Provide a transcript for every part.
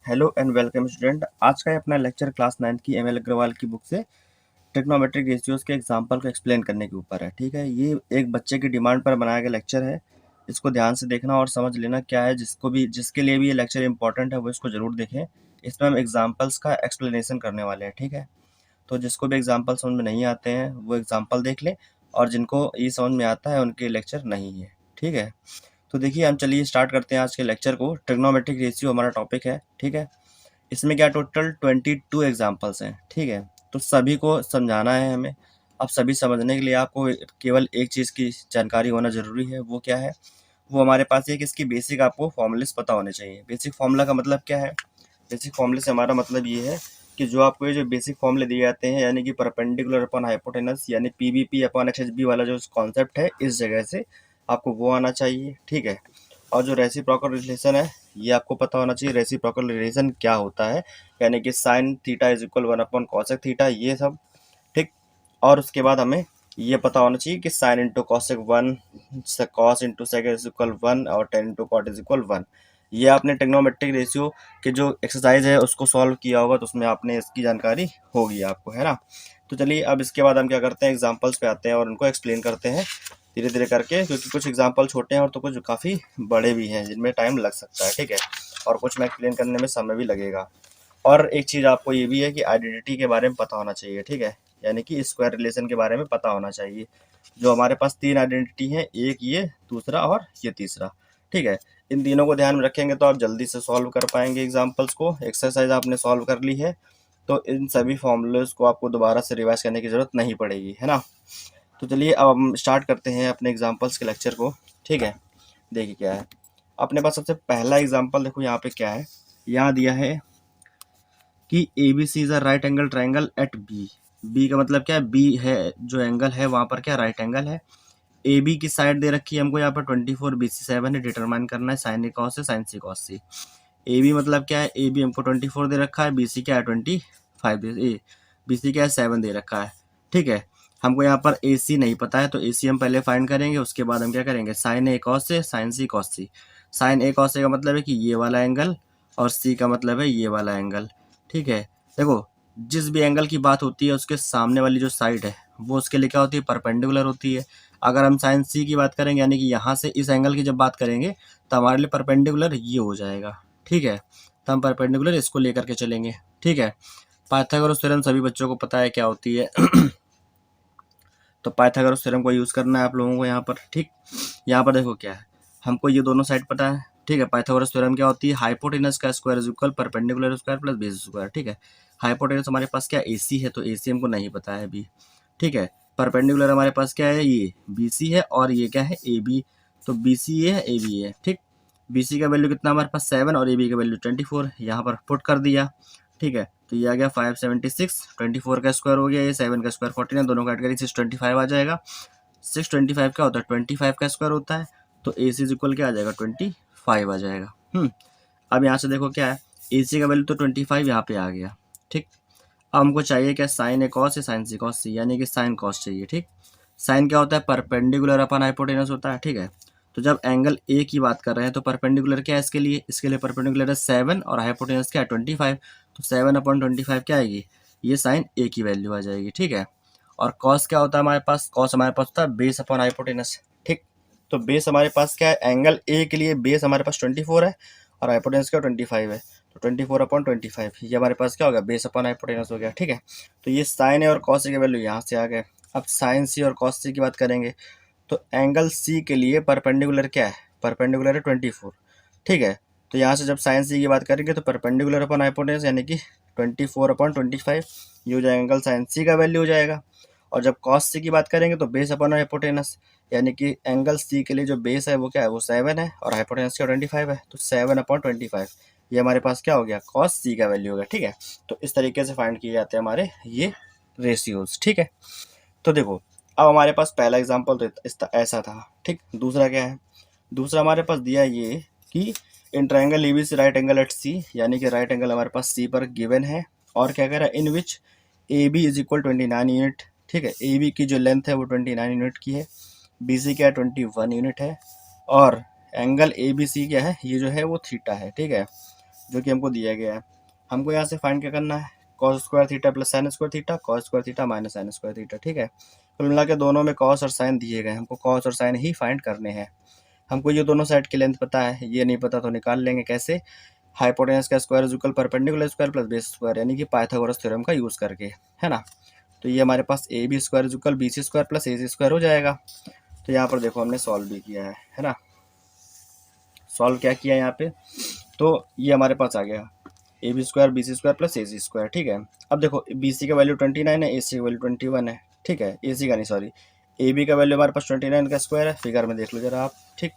Hello and welcome student. आज का ये अपना लेक्चर क्लास 9 की एमएल अग्रवाल की बुक से ट्रिग्नोमेट्रिक रेशियोज के एग्जांपल को एक्सप्लेन करने के ऊपर है। ठीक है, ये एक बच्चे की डिमांड पर बनाया गया लेक्चर है। इसको ध्यान से देखना और समझ लेना क्या है। जिसके लिए भी ये लेक्चर इंपॉर्टेंट है वो इसको जरूर देखें। इसमें हम एग्जाम्पल्स का एक्सप्लेनेशन करने वाले हैं। ठीक है, तो जिसको भी एग्जाम्पल समझ में नहीं आते हैं वो एग्जाम्पल देख लें, और जिनको ये समझ में आता है उनके लेक्चर नहीं है। ठीक है, तो देखिए हम चलिए स्टार्ट करते हैं आज के लेक्चर को। ट्रिग्नोमेट्रिक रेशियो हमारा टॉपिक है। ठीक है, इसमें क्या टोटल 22 एग्जाम्पल्स हैं। ठीक है, तो सभी को समझाना है हमें। अब सभी समझने के लिए आपको केवल एक चीज़ की जानकारी होना ज़रूरी है। वो क्या है? वो हमारे पास ये कि इसकी बेसिक आपको फॉर्मूलेस पता होने चाहिए। बेसिक फॉर्मूला का मतलब क्या है? बेसिक फॉर्मूले से हमारा मतलब ये है कि जो आपको ये जो बेसिक फॉर्मूले दिए जाते हैं, यानी कि परपेंडिकुलर अपॉन हाइपोटेनस यानी पीबीपी अपॉन एक्सएचबी वाला जो कॉन्सेप्ट है, इस जगह से आपको वो आना चाहिए। ठीक है, और जो रेसिप्रोकल रिलेशन है ये आपको पता होना चाहिए। रेसिप्रोकल रिलेशन क्या होता है, यानी कि sign theta is equal 1 upon cosec theta, ये सब। ठीक, और उसके बाद हमें ये पता होना चाहिए कि sine into cosec 1, cos into sec is equal 1 और tan into cot is equal 1। ये आपने ट्रिग्नोमेट्रिक रेशियो के जो एक्सरसाइज है उसको सॉल्व किया होगा, तो उसमें आपने इसकी जानकारी होगी आपको, है ना। तो चलिए अब इसके बाद हम क्या करते हैं, एग्जाम्पल्स पे आते हैं और उनको एक्सप्लेन करते हैं धीरे धीरे करके, क्योंकि कुछ एग्जाम्पल छोटे हैं और तो कुछ काफ़ी बड़े भी हैं जिनमें टाइम लग सकता है। ठीक है, और कुछ में एक्सप्लेन करने में समय भी लगेगा। और एक चीज़ आपको ये भी है कि आइडेंटिटी के बारे में पता होना चाहिए। ठीक है, यानी कि स्क्वायर रिलेशन के बारे में पता होना चाहिए। जो हमारे पास तीन आइडेंटिटी हैं, एक ये, दूसरा और ये तीसरा। ठीक है, इन तीनों को ध्यान में रखेंगे तो आप जल्दी से सॉल्व कर पाएंगे एग्जाम्पल्स को। एक्सरसाइज आपने सॉल्व कर ली है तो इन सभी फॉर्मूलेस को आपको दोबारा से रिवाइज करने की ज़रूरत नहीं पड़ेगी, है ना। तो चलिए अब हम स्टार्ट करते हैं अपने एग्जाम्पल्स के लेक्चर को। ठीक है, देखिए क्या है अपने पास। सबसे पहला एग्जाम्पल देखो यहाँ पे क्या है, यहाँ दिया है कि A B C is a right angle triangle at B. B का मतलब क्या है? बी है जो एंगल है वहाँ पर क्या राइट एंगल है। ए बी की साइड दे रखी है हमको यहाँ पर 24, बी सी 7 है। डिटरमाइन करना है साइन ए कॉस से sine C cos C. A B मतलब क्या है? ए बी हमको 24 दे रखा है, बी सी क्या है 25 ए, बी सी क्या है 7 दे रखा है। ठीक है, हमको यहाँ पर ए सी नहीं पता है तो ए सी हम पहले फाइंड करेंगे, उसके बाद हम क्या करेंगे साइन ए कॉस से sine C cos C. Sign A cos से का मतलब है कि ये वाला एंगल, और सी का मतलब है ये वाला एंगल। ठीक है, देखो जिस भी एंगल की बात होती है उसके सामने वाली जो साइड है वो उसके लिए क्या होती है? परपेंडिकुलर होती है। अगर हम साइन सी की बात करेंगे, यानी कि यहाँ से इस एंगल की जब बात करेंगे तो हमारे लिए परपेंडिकुलर ये हो जाएगा। ठीक है, तो हम परपेंडिकुलर इसको लेकर के चलेंगे। ठीक है, पाइथागोरस थ्योरम सभी बच्चों को पता है क्या होती है। तो पाइथागोरस थ्योरम को यूज करना है आप लोगों को यहाँ पर। ठीक, यहाँ पर देखो क्या है, हमको ये दोनों साइड पता है। ठीक है, पाइथागोरस थ्योरम क्या होती है? हाइपोटेनस का square is equal perpendicular square plus base square. ठीक है, हाइपोटेनस हमारे पास क्या एसी है तो एसी हमको नहीं पता है अभी। ठीक है, परपेंडिकुलर हमारे पास क्या है? ये बीसी है, और ये क्या है? A B. तो बीसी ये है, ए बी है। ठीक, बीसी का वैल्यू कितना हमारे पास 7 और ए बी का वैल्यू 24, यहाँ पर पुट कर दिया। ठीक है, तो ये आ गया 576, 24 का स्क्वायर हो गया, ये 7 का स्क्वायर 49, दोनों का ऐड करेंगे 625 आ जाएगा। 625 क्या होता है? 25 का स्क्वायर होता है, तो ए सी इज इक्वल क्या आ जाएगा? 25 आ जाएगा। अब यहाँ से देखो क्या है, ए सी का वैल्यू तो 25 यहाँ पे आ गया। ठीक, अब हमको चाहिए क्या? साइन ए कॉस या साइन सी कॉस सी, यानी कि साइन कॉस चाहिए। ठीक, साइन क्या होता है? परपेंडिकुलर अपन हाइपोटेनस होता है। ठीक है, तो जब एंगल ए की बात कर रहे हैं तो परपेंडिकुलर क्या है इसके लिए? इसके लिए परपेंडिकुलर है 7 और हाइपोटेनस क्या है 25। तो 7/25 क्या आएगी? ये साइन ए की वैल्यू आ जाएगी। ठीक है, और कॉस क्या होता है हमारे पास? कॉस हमारे पास होता है बेस अपॉन हाइपोटेनस। ठीक, तो बेस हमारे पास क्या है? एंगल ए के लिए बेस हमारे पास 24 है और हाइपोटेनस क्या 25 है। तो 24/25 ये हमारे पास क्या हो गया? बेस अपॉन हाइपोटेनस हो गया। ठीक है, तो ये साइन ए और कॉस ए के वैल्यू यहाँ से आ गए। अब साइन सी और कॉस सी की बात करेंगे तो एंगल सी के लिए परपेंडिकुलर क्या है? परपेंडिकुलर है 24। ठीक है, तो यहाँ से जब साइन सी की बात करेंगे तो परपेंडिकुलर अपॉन हाइपोटेनस यानी कि 24/25 ये हो जाएगा, एंगल साइन सी का वैल्यू हो जाएगा। और जब कॉस सी की बात करेंगे तो बेस अपॉन हाइपोटेनस, यानी कि एंगल सी के लिए जो बेस है वो क्या है? वो 7 है और हाइपोटेनस क्या 25 है, तो 7/25 ये हमारे पास क्या हो गया? कॉस सी का वैल्यू हो गया। ठीक है, तो इस तरीके से फाइंड किए जाते हैं हमारे ये रेशियोज। ठीक है, तो देखो अब हमारे पास पहला एग्जांपल तो ऐसा था। ठीक, दूसरा क्या है? दूसरा हमारे पास दिया ये कि in triangle A B C right angle at C, यानी कि राइट एंगल हमारे पास सी पर गिवन है। और क्या कह रहा है? In which A B is equal 29 unit. ठीक है, ए बी की जो लेंथ है वो 29 यूनिट की है, बी सी क्या है 21 यूनिट है, और एंगल ए बी सी क्या है? ये जो है वो थीटा है। ठीक है, जो कि हमको दिया गया है। हमको यहाँ से फाइंड क्या करना है, cos square theta plus sign square theta, cos square theta minus sine square theta, ठीक है। कुल मिला के दोनों में कॉस और साइन दिए गए हैं, हमको कॉस और साइन ही फाइंड करने हैं। हमको ये दोनों साइड की लेंथ पता है, ये नहीं पता तो निकाल लेंगे कैसे, हाइपोटेनस का square is equal perpendicular square plus base square, यानी कि पाइथागोरस थ्योरम का यूज़ करके, है ना। तो ये हमारे पास A B square is equal B C square plus A C square हो जाएगा। तो यहाँ पर देखो हमने सॉल्व भी किया है ना। सॉल्व क्या किया यहाँ पे, तो ये हमारे पास आ गया A B square B C square plus A C square, ठीक है। अब देखो बी सी का वैल्यू 29 है, ए सी का वैल्यू 21 है, ठीक है। ए सी का नहीं सॉरी, ए बी का वैल्यू हमारे पास 29 का स्क्वायर है, फिगर में देख लो जरा आप, ठीक।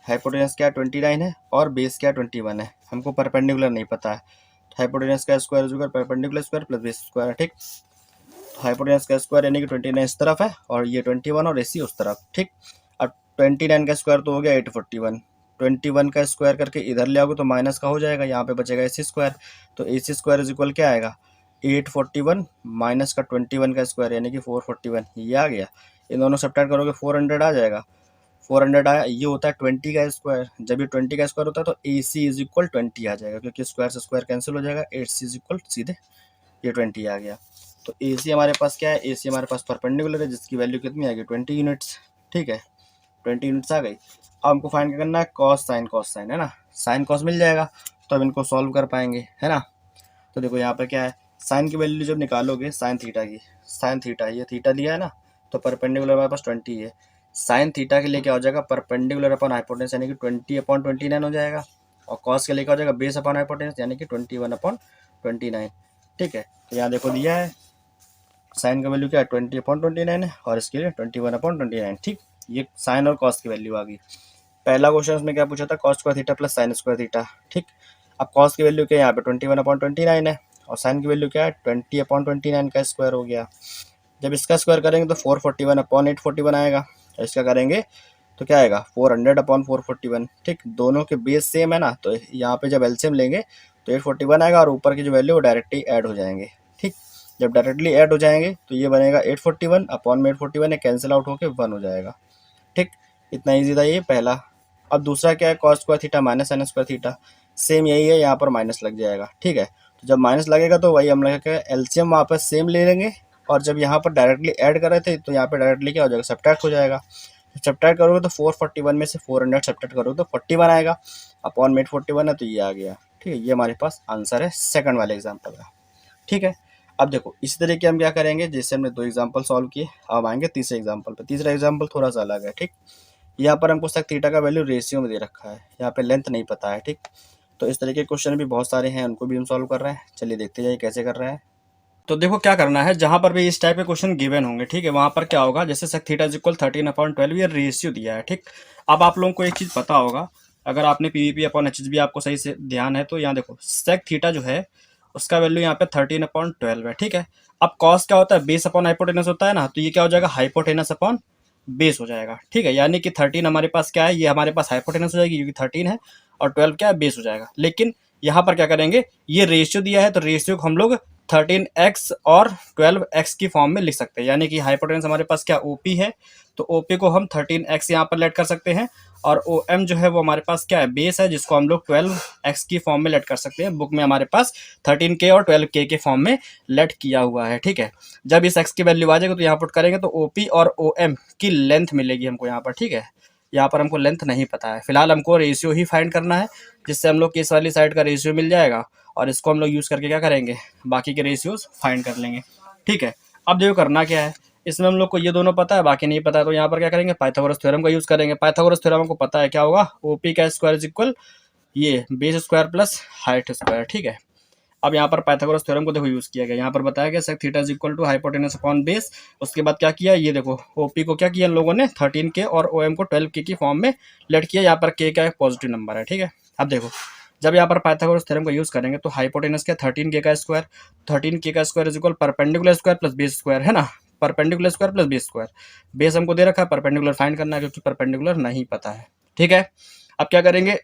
हाइपोटेनस क्या 29 है और बेस क्या 21 है, हमको परपेंडिकुलर नहीं पता है। हाइपोटेनस का square is equal perpendicular square plus base square है, ठीक। हाइपोटेनस का स्क्वायर यानी कि 29 इस तरफ है और ये 21 और AC उस तरफ, ठीक। अब 29 का स्क्वायर तो हो गया 841, 21 का स्क्वायर करके इधर ले आओगे तो माइनस का हो जाएगा, यहाँ पे बचेगा AC स्क्वायर। तो AC स्क्वायर इज इक्वल क्या आएगा, 841 माइनस का 21 का स्क्वायर यानी कि 441, ये आ गया। इन दोनों सब्ट्रैक्ट करोगे 400 आ जाएगा, 400 आया, ये होता है 20 का स्क्वायर। जब ये 20 का स्क्वायर होता है तो AC इज इक्वल 20 आ जाएगा, क्योंकि स्क्वायर से स्क्वायर कैंसिल हो जाएगा, 8C इज इक्वल सीधे ये 20 आ गया। तो AC हमारे पास क्या है, AC हमारे पास परपेंडिकुलर है, जिसकी वैल्यू कितनी आ गई 20 यूनिट्स, ठीक है। 20 यूनिट्स आ गई। अब हमको फाइंड करना है कॉस साइन, है ना। साइन कॉस मिल जाएगा तो अब इनको सॉल्व कर पाएंगे, है ना। तो देखो यहाँ पर क्या है, साइन की वैल्यू जब निकालोगे साइन थीटा की, साइन थीटा ये थीटा दिया है ना, तो परपेंडिकुलर हमारे पास 20 है। साइन थीटा के लिए क्या हो जाएगा, परपेंडिकुलर अपॉन हाइपोटेनस यानी कि 20/29 हो जाएगा, और कॉस के लिए क्या हो जाएगा, बेस अपॉन हाइपोटेनस यानी कि 21/29, ठीक है। तो यहाँ देखो दिया है साइन का वैल्यू क्या है 20/29 है और इसके लिए 21/29, ठीक। ये साइन और कॉस की वैल्यू आ गई। पहला क्वेश्चन में क्या पूछा था, cos square theta plus sign square theta, ठीक। अब कॉस की वैल्यू क्या है यहाँ पे 21/29 है और साइन की वैल्यू क्या है 20/29 का स्क्वायर हो गया। जब इसका स्क्वायर करेंगे तो 441/841 आएगा, और इसका करेंगे तो क्या आएगा 400/441, ठीक। दोनों के बेस सेम है ना, तो यहाँ पे जब एलसीएम लेंगे तो 841 आएगा और ऊपर की जो वैल्यू वो डायरेक्टली ऐड हो जाएंगे, ठीक। जब डायरेक्टली ऐड हो जाएंगे तो ये बनेगा 841/841 कैंसिल आउट होकर 1 हो जाएगा, ठीक। इतना ईजी था ये पहला। अब दूसरा क्या है, cos square theta minus sine square theta, same यही है, यहाँ पर माइनस लग जाएगा, ठीक है। तो जब माइनस लगेगा तो वही हम लोग क्या एलसीएम वहाँ पर सेम ले लेंगे, और जब यहाँ पर डायरेक्टली ऐड कर रहे थे तो यहाँ पर डायरेक्टली क्या हो जाएगा, सब्ट्रैक्ट हो जाएगा। सब्ट्रैक्ट करोगे तो 441 में से 400 सब्ट्रैक्ट करोगे तो 41 आएगा, अपॉन में 41 है तो ये आ गया, ठीक है। ये हमारे पास आंसर है सेकंड वाले एग्जाम्पल का, ठीक है। अब देखो इसी तरीके हम क्या करेंगे, जैसे हमने 2 एग्जाम्पल सॉल्व किए, अब आएंगे तीसरे एग्जाम्पल पे। तीसरा एग्जाम्पल थोड़ा सा अलग है, ठीक। यहाँ पर हमको सेक थीटा का वैल्यू रेशियो में दे रखा है, यहाँ पे लेंथ नहीं पता है, ठीक। तो इस तरीके के क्वेश्चन भी बहुत सारे हैं, उनको भी हम सॉल्व कर रहे हैं। चलिए देखते जाइए कैसे कर रहे हैं। तो देखो क्या करना है, जहां पर भी इस टाइप के क्वेश्चन गिवन होंगे, ठीक है, वहां पर क्या होगा, जैसे सेक थीटा इज इक्वल 13/12 ये रेशियो दिया है, ठीक। अब आप लोगों को एक चीज पता होगा, अगर आपने पीवीपी अपॉन एचएचबी आपको सही से ध्यान है तो यहाँ देखो सेक थीटा जो है उसका वैल्यू यहाँ पे 13/12 है, ठीक है। अब कॉस क्या होता है, बेस अपॉन हाइपोटेनस होता है ना, तो ये क्या हो जाएगा, हाइपोटेनस अपॉन बेस हो जाएगा, ठीक है। यानी कि 13 हमारे पास क्या है, ये हमारे पास हाइपोटेनस हो जाएगी क्योंकि 13 है, और 12 क्या है, बेस हो जाएगा। लेकिन यहाँ पर क्या करेंगे, ये रेशियो दिया है तो रेशियो को हम लोग 13x और 12x की फॉर्म में लिख सकते हैं, यानी कि हाइपोटेनस हमारे पास क्या OP है, तो OP को हम 13x यहाँ पर लेट कर सकते हैं, और OM जो है वो हमारे पास क्या है, बेस है, जिसको हम लोग 12x की फॉर्म में लेट कर सकते हैं। बुक में हमारे पास 13k और 12k के फॉर्म में लेट किया हुआ है, ठीक है। जब इस x की वैल्यू आ जाएगी तो यहाँ पुट करेंगे तो OP और OM की लेंथ मिलेगी हमको यहाँ पर, ठीक है। यहाँ पर हमको लेंथ नहीं पता है, फिलहाल हमको रेशियो ही फाइंड करना है, जिससे हम लोग इस वाली साइड का रेशियो मिल जाएगा, और इसको हम लोग यूज़ करके क्या करेंगे, बाकी के रेशियोज फाइंड कर लेंगे, ठीक है। अब देखो करना क्या है, इसमें हम लोग को ये दोनों पता है, बाकी नहीं पता है, तो यहाँ पर क्या करेंगे, पाइथागोरस थ्योरम का यूज़ करेंगे। पाइथागोरस थ्योरम हमको पता है क्या होगा, OP का स्क्वायर इज इक्वल ये base square plus height square, ठीक है। अब यहाँ पर पाइथागोरस थ्योरम को देखो यूज़ किया गया, यहाँ पर बताया गया sec theta is equal to hypotenuse upon base. उसके बाद क्या किया, ये देखो OP को क्या किया इन लोगों ने 13k और OM को 12k की फॉर्म में लेट किया, यहाँ पर k का पॉजिटिव नंबर है, ठीक है। अब देखो जब यहाँ पर पाइथागोरस थ्योरम का यूज़ करेंगे तो हाइपोटेनस क्या 13k का स्क्वायर, 13k का square is equal perpendicular square plus base square, है ना। Perpendicular square plus base square, base हमको दे रखा है, परपेंडिकुलर फाइंड करना है क्योंकि परपेंडिकुलर नहीं पता है, ठीक है। अब क्या करेंगे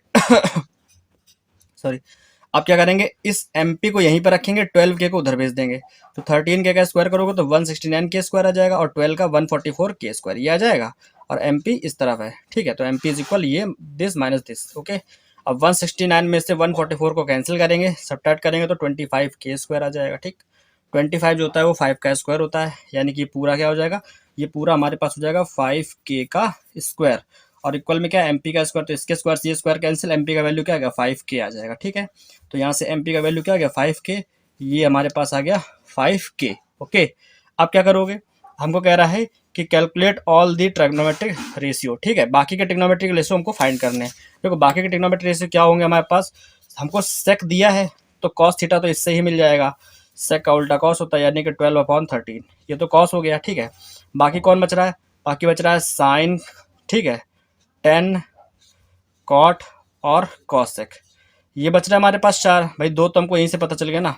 सॉरी, अब क्या करेंगे, इस MP को यहीं पर रखेंगे, 12k को उधर भेज देंगे, तो 13k का स्क्वायर करोगे तो 169k स्क्वायर आ जाएगा, और 12 का 144k स्क्वायर ये आ जाएगा, और MP इस तरफ है, ठीक है। तो MP इज इक्वल ये दिस माइनस दिस, ओके। अब 169 में से 144 को कैंसिल करेंगे, सब्ट्रैक्ट करेंगे तो 25k² आ जाएगा। ठीक, 25 जो होता है वो 5 का स्क्वायर होता है, यानी कि पूरा क्या हो जाएगा, ये पूरा हमारे पास हो जाएगा 5k का स्क्वायर, और इक्वल में क्या है MP का स्क्वायर, तो इसके स्क्वायर से ये स्क्वायर कैंसिल, MP का वैल्यू क्या आ गया 5k आ जाएगा। ठीक है, तो यहाँ से MP का वैल्यू क्या आ गया 5k, ये हमारे पास आ गया 5k। ओके, अब क्या करोगे, हमको कह रहा है कि calculate all the trigonometric ratio. ठीक है, बाकी के ट्रिग्नोमेट्रिक रेशियो हमको फाइंड करने हैं। देखो बाकी के ट्रिग्नोमेट्रिक रेशियो क्या होंगे हमारे पास, हमको सेक दिया है तो कॉस थीटा तो इससे ही मिल जाएगा, सेक का उल्टा कॉस होता है, यानी कि 12/13, ये तो कॉस हो गया। ठीक है, बाकी कौन बच रहा है, बाकी बच रहा है साइन, ठीक है, टेन, कॉट और कॉसेक, ये बच रहा है हमारे पास 4। भाई 2 तो हमको यहीं से पता चल गया ना,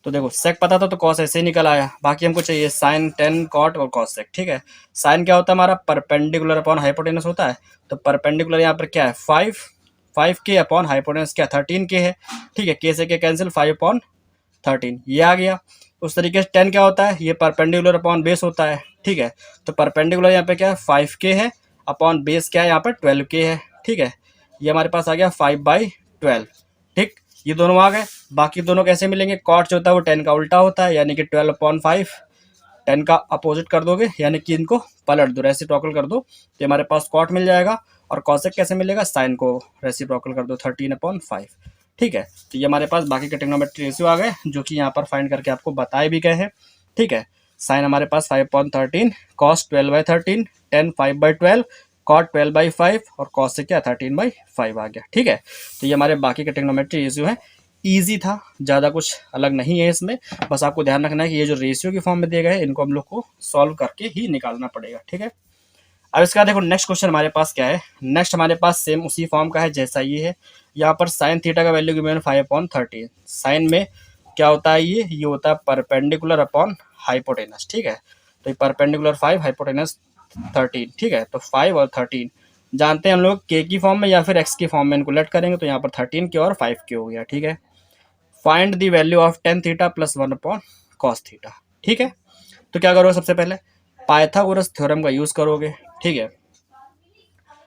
तो देखो सेक पता था तो कॉस ऐसे ही निकल आया, बाकी हमको चाहिए साइन, टेन, कॉट और कॉसेक। ठीक है, साइन क्या होता है हमारा, परपेंडिकुलर अपॉन हाइपोटेनस होता है, तो परपेंडिकुलर यहाँ पर क्या है 5k अपॉन हाइपोटेनस क्या 13k है। ठीक है, के से के कैंसिल, 5/13 ये आ गया। उस तरीके से 10 क्या होता है, ये परपेंडिकुलर अपॉन बेस होता है। ठीक है, तो परपेंडिकुलर यहाँ पे क्या है 5k है, अपॉन बेस क्या है यहाँ पर 12k है। ठीक है, ये हमारे पास आ गया 5/12। ठीक, ये दोनों आ गए। बाकी दोनों कैसे मिलेंगे, कॉट जो होता है वो 10 का उल्टा होता है, यानी कि 12/5, 10 का अपोजिट कर दोगे, यानी कि इनको पलट दो, रेसिप्रोकल कर दो, तो हमारे पास कॉट मिल जाएगा। और कॉसेक कैसे मिलेगा, साइन को रेसिप्रोकल कर दो, 13/5। ठीक है, तो ये हमारे पास बाकी के ट्रिग्नोमेट्रिक रेशियो आ गए, जो कि यहाँ पर फाइंड करके आपको बताए भी गए हैं। ठीक है, साइन हमारे पास 5/13, कॉस 12/13, टेन 5/12, कॉट 12/5 और कॉस से क्या 13/5 आ गया। ठीक है, तो ये हमारे बाकी के ट्रिग्नोमेट्रिक रेशियो है। ईजी था, ज़्यादा कुछ अलग नहीं है इसमें, बस आपको ध्यान रखना है कि ये जो रेशियो की फॉर्म में दिए गए हैं इनको हम लोग को सॉल्व करके ही निकालना पड़ेगा। ठीक है, अब इसका देखो नेक्स्ट क्वेश्चन हमारे पास क्या है, नेक्स्ट हमारे पास सेम उसी फॉर्म का है जैसा ये है। यहाँ पर साइन थीटा का वैल्यू गिवन 5/13, साइन में क्या होता है, ये होता है परपेंडिकुलर अपॉन हाइपोटेनस। ठीक है, तो ये परपेंडिकुलर 5, हाइपोटेनस 13। ठीक है, तो 5 और 13 जानते हैं हम लोग के की फॉर्म में या फिर एक्स की फॉर्म में इनको लेट करेंगे, तो यहाँ पर 13 के और 5 के हो गया। ठीक है, find the value of tan theta plus 1/cos theta. ठीक है, तो क्या करोगे, सबसे पहले पाइथागोरस थ्योरम का यूज करोगे। ठीक है,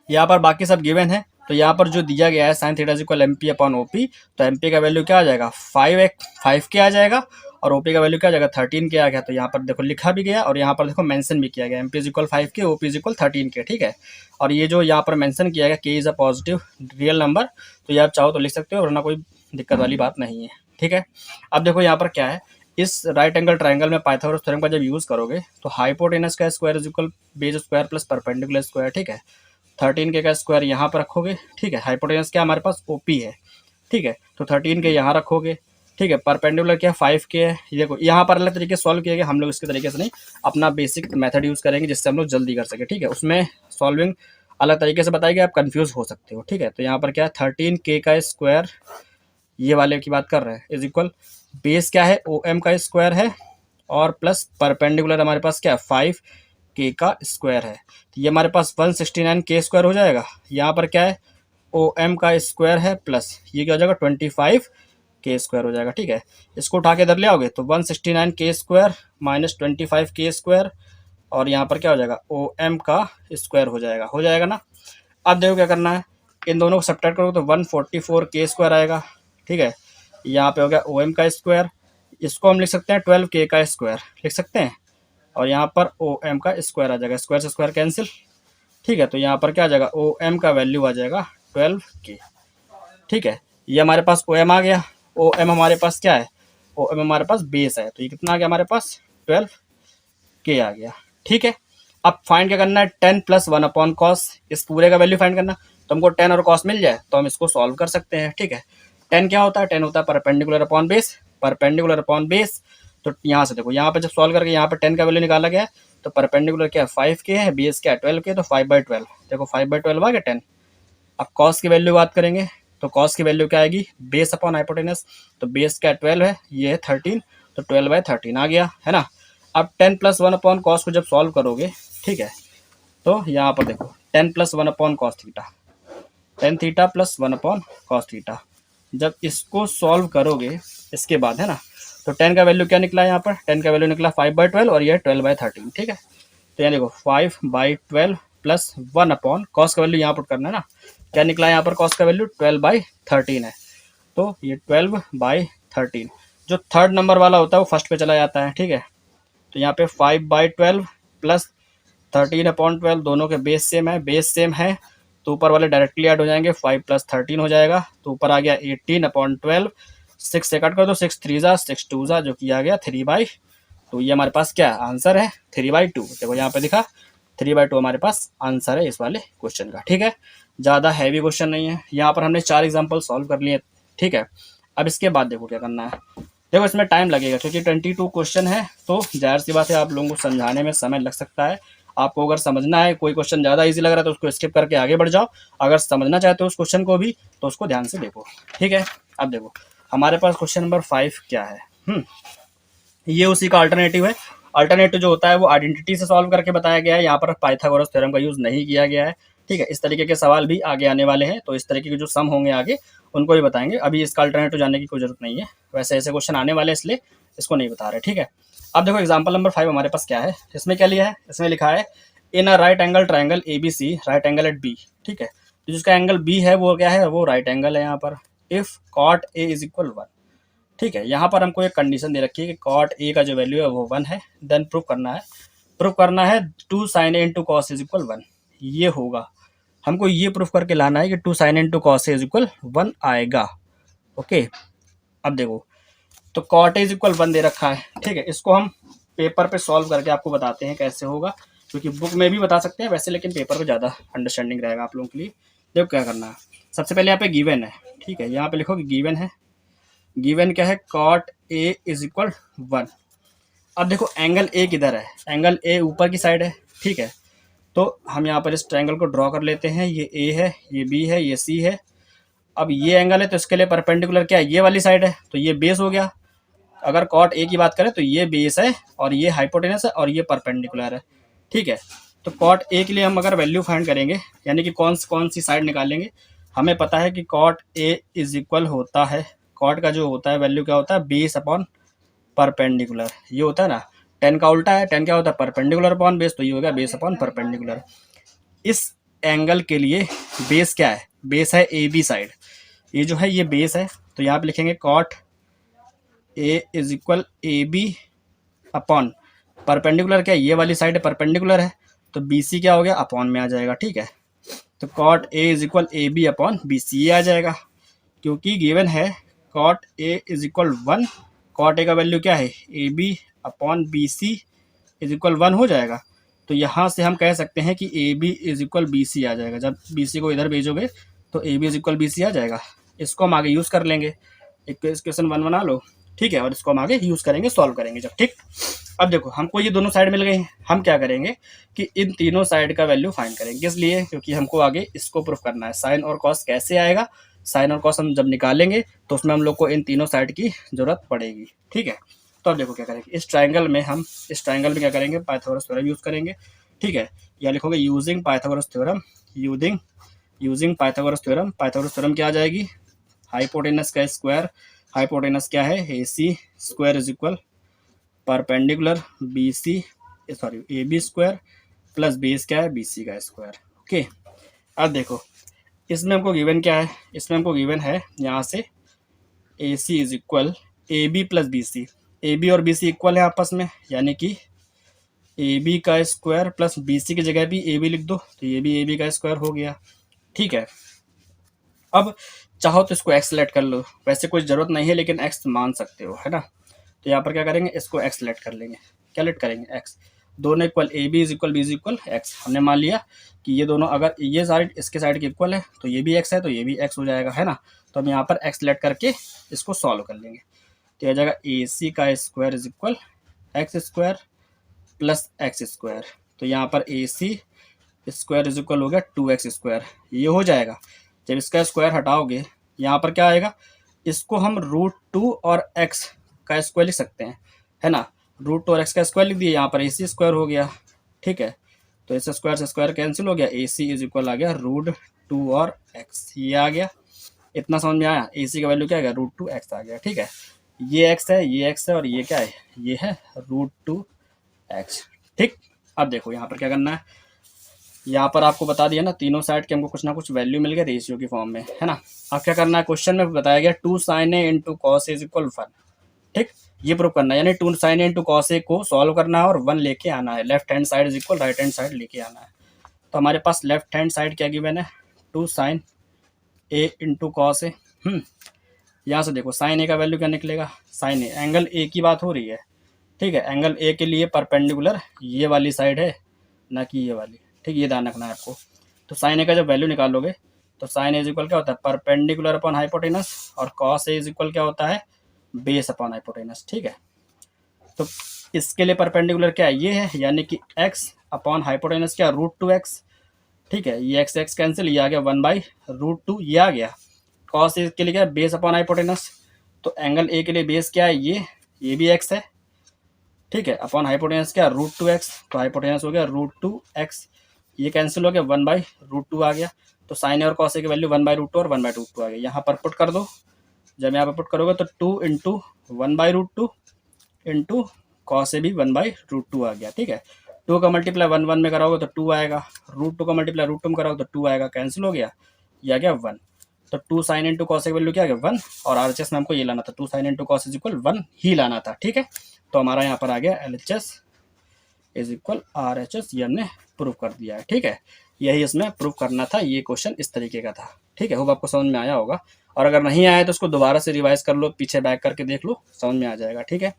यहाँ पर बाकी सब गिवन है, तो यहाँ पर जो दिया गया है sine theta equal MP upon OP, तो MP का वैल्यू क्या आ जाएगा 5k आ जाएगा, और OP का वैल्यू क्या आ जाएगा 13k आ गया। तो यहाँ पर देखो लिखा भी गया और यहाँ पर देखो मेंशन भी किया गया, MP equal 5k, OP equal 13k। ठीक है, और ये जो यहाँ पर मेंशन किया गया k is a positive real number, तो ये आप चाहो तो लिख सकते हो, वरना कोई दिक्कत वाली बात नहीं है। ठीक है, अब देखो यहाँ पर क्या है, इस राइट एंगल ट्राइंगल में पाइथागोरस थ्योरम का जब यूज करोगे तो हाइपोटेनस का square is equal base square plus perpendicular square. ठीक है, 13k का स्क्वायर यहाँ पर रखोगे। ठीक है, हाइपोटेनस क्या हमारे पास OP है। ठीक है, तो 13k यहाँ रखोगे। ठीक है, परपेंडिकुलर क्या 5k है। ये देखो यहाँ पर अलग तरीके से सॉल्व किया गया, हम लोग इसके तरीके से नहीं, अपना बेसिक मेथड यूज करेंगे जिससे हम लोग जल्दी कर सके। ठीक है, उसमें सॉल्विंग अलग तरीके से बताएगी, आप कंफ्यूज हो सकते हो। ठीक है, तो यहाँ पर क्या है 13k का स्क्वायर, ये वाले की बात कर रहे हैं, इज इक्वल बेस क्या है OM का स्क्वायर है, और प्लस परपेंडिकुलर हमारे पास क्या है 5k का स्क्वायर है, तो ये हमारे पास 169k² हो जाएगा। यहाँ पर क्या है OM का स्क्वायर है, प्लस ये क्या हो जाएगा 25k² हो जाएगा। ठीक है, इसको उठा के इधर ले आओगे तो 169k² माइनस 25k², और यहाँ पर क्या हो जाएगा OM का स्क्वायर हो जाएगा ना। अब देखो क्या करना है, इन दोनों को सब्ट्रैक्ट करोगे तो 144k² आएगा। ठीक है, यहाँ पे हो गया OM का स्क्वायर, इसको हम लिख सकते हैं 12k का स्क्वायर लिख सकते हैं, और यहाँ पर OM का स्क्वायर आ जाएगा, स्क्वायर से स्क्वायर कैंसिल। ठीक है, तो यहाँ पर क्या आ जाएगा OM का वैल्यू आ जाएगा 12k। ठीक है, ये हमारे पास OM आ गया, OM हमारे पास क्या है, OM हमारे पास बेस है, तो ये कितना आ गया हमारे पास 12k आ गया। ठीक है, अब फाइंड क्या करना है 10 + 1/cos, इस पूरे का वैल्यू फाइंड करना, तो हमको 10 और cos मिल जाए तो हम इसको सॉल्व कर सकते हैं। ठीक है, 10 क्या होता है, 10 होता है perpendicular upon base, perpendicular upon base, तो यहाँ से देखो यहाँ पे जब सॉल्व करके यहाँ पे 10 का वैल्यू निकाला गया है, तो परपेंडिकुलर क्या है 5k है, बेस क्या है 12k, तो 5/12, देखो 5/12 आ गया 10। अब कॉस की वैल्यू बात करेंगे, तो कॉस की वैल्यू क्या आएगी बेस अपॉन हाइपोटेनस, तो बेस क्या 12 है, ये है 13, तो 12/13 आ गया है ना। अब 10 + 1/cos को जब सॉल्व करोगे, ठीक है, तो यहाँ पर देखो 10 + 1/cos theta, 10 theta + 1/cos theta, जब इसको सॉल्व करोगे इसके बाद है ना, तो 10 का वैल्यू क्या निकला यहाँ पर, 10 का वैल्यू निकला 5/12 और ये 12/13। ठीक है, तो यहाँ देखो 5/12 + 1/cos का वैल्यू यहाँ पुट करना है ना, क्या निकला यहाँ पर कॉस का वैल्यू 12/13 है। तो ये 12/13, जो थर्ड नंबर वाला होता है वो फर्स्ट पे चला जाता है, ठीक है। तो यहाँ पे 5/12 प्लस 13/12, दोनों के बेस सेम है, बेस सेम है तो ऊपर वाले डायरेक्टली ऐड हो जाएंगे, 5 + 13 हो जाएगा, तो ऊपर आ गया 18/12, 6 से कट कर दो, 6 3 ज़ा 6 2 ज़ा, जो कि आ गया 3/2। ये हमारे पास क्या आंसर है, 3/2। देखो यहाँ पे दिखा 3/2 हमारे पास आंसर है इस वाले क्वेश्चन का, ठीक है। ज़्यादा हैवी क्वेश्चन नहीं है। यहाँ पर हमने 4 एग्जाम्पल सॉल्व कर लिए, ठीक है। अब इसके बाद देखो क्या करना है। देखो इसमें टाइम लगेगा क्योंकि 22 क्वेश्चन है, तो जाहिर सी बात है आप लोगों को समझाने में समय लग सकता है। आपको अगर समझना है, कोई क्वेश्चन ज़्यादा इजी लग रहा है तो उसको स्किप करके आगे बढ़ जाओ, अगर समझना चाहते हो उस क्वेश्चन को भी तो उसको ध्यान से देखो, ठीक है। अब देखो हमारे पास क्वेश्चन नंबर 5 क्या है। ये उसी का अल्टरनेटिव है। अल्टरनेटिव जो होता है वो आइडेंटिटी से सॉल्व करके बताया गया है, यहाँ पर पाइथागोरस थ्योरम का यूज़ नहीं किया गया है, ठीक है। इस तरीके के सवाल भी आगे आने वाले हैं, तो इस तरीके के जो सम होंगे आगे उनको भी बताएंगे। अभी इसका अल्टरनेटिव जानने की कोई जरूरत नहीं है, वैसे ऐसे क्वेश्चन आने वाले इसलिए इसको नहीं बता रहे, ठीक है। अब देखो एग्जाम्पल नंबर 5 हमारे पास क्या है, इसमें क्या लिया है, इसमें लिखा है in a right angle triangle ABC, right angle at B, ठीक है। तो जिसका एंगल बी है वो क्या है, वो राइट एंगल है यहाँ पर। इफ कॉट A = 1, ठीक है। यहाँ पर हमको एक कंडीशन दे रखी है कि कॉट A का जो वैल्यू है वो 1 है। देन प्रूफ करना है 2 sin A × cos A = 1, ये होगा। हमको ये प्रूफ करके लाना है कि 2 sin A × cos A = 1 आएगा, ओके। अब देखो तो कॉट A = 1 दे रखा है, ठीक है। इसको हम पेपर पे सॉल्व करके आपको बताते हैं कैसे होगा, क्योंकि बुक में भी बता सकते हैं वैसे, लेकिन पेपर पे ज़्यादा अंडरस्टैंडिंग रहेगा आप लोगों के लिए। देखो क्या करना है, सबसे पहले यहाँ पे गिवन है, ठीक है। यहाँ पे लिखो कि गिवन है, गिवन क्या है, कॉट A = 1। अब देखो एंगल A किधर है, एंगल A ऊपर की साइड है, ठीक है। तो हम यहाँ पर इस ट्रायंगल को ड्रॉ कर लेते हैं, ये A है, ये B है, ये C है। अब ये एंगल है तो इसके लिए परपेंडिकुलर क्या है, ये वाली साइड है, तो ये बेस हो गया। अगर कॉट A की बात करें तो ये बेस है और ये हाइपोटेनस है और ये परपेंडिकुलर है, ठीक है। तो कॉट A के लिए हम अगर वैल्यू फाइंड करेंगे, यानी कि कौन सी साइड निकालेंगे, हमें पता है कि कॉट A = होता है, कॉट का जो होता है वैल्यू क्या होता है, बेस अपॉन परपेंडिकुलर, ये होता है ना। 10 का उल्टा है, 10 क्या होता है, परपेंडिकुलर अपॉन बेस, तो ये हो गया बेस अपॉन परपेंडिकुलर। इस एंगल के लिए बेस क्या है, बेस है AB साइड, ये जो है ये बेस है, तो यहाँ पे लिखेंगे cot A = AB upon perpendicular क्या है, ये वाली साइड परपेंडिकुलर है, तो BC क्या हो गया, अपॉन में आ जाएगा, ठीक है। तो cot A = AB upon BC ये आ जाएगा, क्योंकि गिवन है कॉट A = 1, कॉट A का वैल्यू क्या है, AB अपॉन BC = 1 हो जाएगा। तो यहाँ से हम कह सकते हैं कि AB = BC आ जाएगा। जब BC को इधर भेजोगे तो AB = BC आ जाएगा। इसको हम आगे यूज़ कर लेंगे, इक्वेशन 1 बना लो, ठीक है, और इसको हम आगे यूज़ करेंगे, सॉल्व करेंगे जब, ठीक। अब देखो हमको ये दोनों साइड मिल गई हैं, हम क्या करेंगे कि इन तीनों साइड का वैल्यू फाइंड करेंगे, इसलिए क्योंकि हमको आगे इसको प्रूफ करना है। साइन और कॉस कैसे आएगा, साइन और कॉस हम जब निकालेंगे तो उसमें हम लोग को इन तीनों साइड की जरूरत पड़ेगी, ठीक है। तो अब देखो क्या करेंगे, इस ट्राइंगल में क्या करेंगे, पाइथागोरस थ्योरम यूज़ करेंगे, ठीक है। या लिखोगे using Pythagoras theorem, using Pythagoras theorem. Pythagoras theorem क्या आ जाएगी, हाइपोटेनस का स्क्वायर, हाइपोटेनस क्या है, AC square = perpendicular AB square plus base क्या है, BC का स्क्वायर, ओके। अब देखो इसमें हमको गिवन क्या है, इसमें हमको गिवन है यहाँ से AC = AB plus BC, AB और BC इक्वल है आपस में, यानी कि AB का स्क्वायर प्लस BC की जगह भी AB लिख दो, तो ये भी AB का स्क्वायर हो गया, ठीक है। अब चाहो तो इसको एक्स सेलेक्ट कर लो, वैसे कोई ज़रूरत नहीं है लेकिन एक्स मान सकते हो, है ना। तो यहाँ पर क्या करेंगे, इसको एक्स सेलेक्ट कर लेंगे, क्या लेट करेंगे, एक्स। दोनों इक्वल, AB = BC = एक्स, हमने मान लिया कि ये दोनों अगर ये साइड इसके साइड के इक्वल है तो ये भी एक्स है तो ये भी एक्स हो जाएगा, है ना। तो हम यहाँ पर एक्स सेलेक्ट करके इसको सॉल्व कर लेंगे, तो आ जाएगा AC का square = x square plus x square. तो यहाँ पर AC स्क्वायर = हो गया 2x स्क्वायर, ये हो जाएगा। जब इसका स्क्वायर हटाओगे यहाँ पर क्या आएगा, इसको हम √2 और x का स्क्वायर लिख सकते हैं, है ना। √2 और x का स्क्वायर लिख दिए, यहाँ पर AC स्क्वायर हो गया, ठीक है। तो इस स्क्वायर से स्क्वायर कैंसिल हो गया, AC = आ गया √2 और x, ये आ गया। इतना समझ में आया, AC का वैल्यू क्या आ गया, √2x आ गया, ठीक है। ये x है, ये x है और ये क्या है, ये है √2x, ठीक। अब देखो यहाँ पर क्या करना है, यहाँ पर आपको बता दिया ना, तीनों साइड के हमको कुछ ना कुछ वैल्यू मिल गया रेशियो की फॉर्म में, है ना। अब क्या करना है, क्वेश्चन में बताया गया 2 sin a into cos is equal 1, ठीक। ये प्रूव करना है, यानी 2 sin a into cos A को सॉल्व करना है और 1 लेके आना है। Left hand side is equal right hand side लेके आना है। तो हमारे पास लेफ्ट हैंड साइड क्या गिवन है, 2 sin a into cos A. यहाँ से देखो साइन ए का वैल्यू क्या निकलेगा, साइन ए एंगल ए की बात हो रही है, ठीक है। एंगल ए के लिए परपेंडिकुलर ये वाली साइड है, ना कि ये वाली, ठीक। ये ध्यान रखना है आपको। तो साइन ए का जब वैल्यू निकालोगे तो साइन ए इज इक्वल क्या होता है, परपेंडिकुलर अपॉन हाइपोटेनस, और कॉस ए इज इक्वल क्या होता है, बेस अपॉन हाइपोटेनस, ठीक है। तो इसके लिए परपेंडिकुलर क्या है, ये है, यानी कि एक्स अपॉन हाइपोटेनस क्या, √2x, ठीक है। ये एक्स एक्स कैंसिल, ये आ गया 1/√2, ये आ गया। कॉस ए के लिए क्या है, बेस अपॉन हाइपोटेनस, तो एंगल ए के लिए बेस क्या है, ये भी एक्स है, ठीक है। अपॉन हाइपोटेनस क्या, √2x, तो हाइपोटेनस हो गया √2x, ये कैंसिल हो गया, 1/√2 आ गया। तो साइन और कॉस की वैल्यू 1/√2 और 1/√2 आ गया। यहाँ पर पुट कर दो, जब यहाँ पर पुट करोगे तो 2 इंटू 1/√2 इंटू कॉस भी 1/√2 आ गया, ठीक है। 2 का मल्टीप्लाई 1 में कराओगे तो 2 आएगा, √2 का मल्टीप्लाई √2 में कराओगे तो 2 आएगा, कैंसिल हो गया, ये आ गया 1। तो 2 साइन इंटू कॉस की वैल्यू क्या आ गया, 1, और RHS में हमको ये लाना था, 2 sine into cos is equal 1 ही लाना था, ठीक है। तो हमारा यहाँ पर आ गया LHS इज इक्वल RHS, ये हमने प्रूव कर दिया है, ठीक है। यही इसमें प्रूव करना था, ये क्वेश्चन इस तरीके का था, ठीक है। होप आपको समझ में आया होगा, और अगर नहीं आया तो उसको दोबारा से रिवाइज कर लो, पीछे बैक करके देख लो, समझ में आ जाएगा, ठीक है।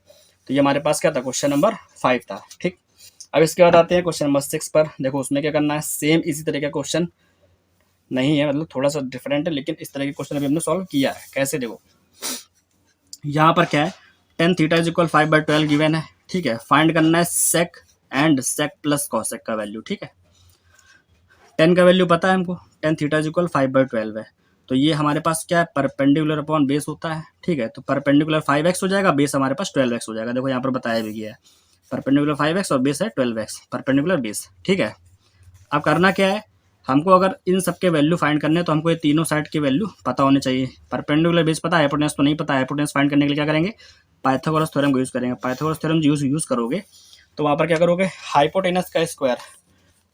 तो ये हमारे पास क्या था, क्वेश्चन नंबर 5 था, ठीक। अब इसके बाद आते हैं क्वेश्चन नंबर 6 पर। देखो उसमें क्या करना है, सेम इसी तरह का क्वेश्चन नहीं है, मतलब थोड़ा सा डिफरेंट है, लेकिन इस तरह के क्वेश्चन अभी हमने सॉल्व किया है। कैसे, देखो यहाँ पर क्या है, tan theta is equal 5/12 given है, ठीक है। फाइंड करना है सेक एंड सेक प्लस कॉसेक का वैल्यू, ठीक है। tan का वैल्यू पता है हमको, tan थीटा इज इक्वल 5/12 है। तो ये हमारे पास क्या है, परपेंडिकुलर अपॉन बेस होता है, ठीक है। तो परपेंडिकुलर 5x हो जाएगा, बेस हमारे पास 12x हो जाएगा। देखो यहाँ पर बताया भी गया है, परपेंडिकुलर 5x और बेस है 12x, परपेंडिकुलर बेस, ठीक है। अब करना क्या है, हमको अगर इन सब के वैल्यू फाइंड करने हैं तो हमको ये तीनों साइड के वैल्यू पता होने चाहिए। परपेंडिकुलर बेस पता है, हाइपोटेनस तो नहीं पता है। हाइपोटेनस फाइंड करने के लिए क्या करेंगे, पाइथागोरस थ्योरम को यूज करेंगे। पाइथागोरस थ्योरम यूज करोगे तो वहाँ पर क्या करोगे, हाइपोटेनस का square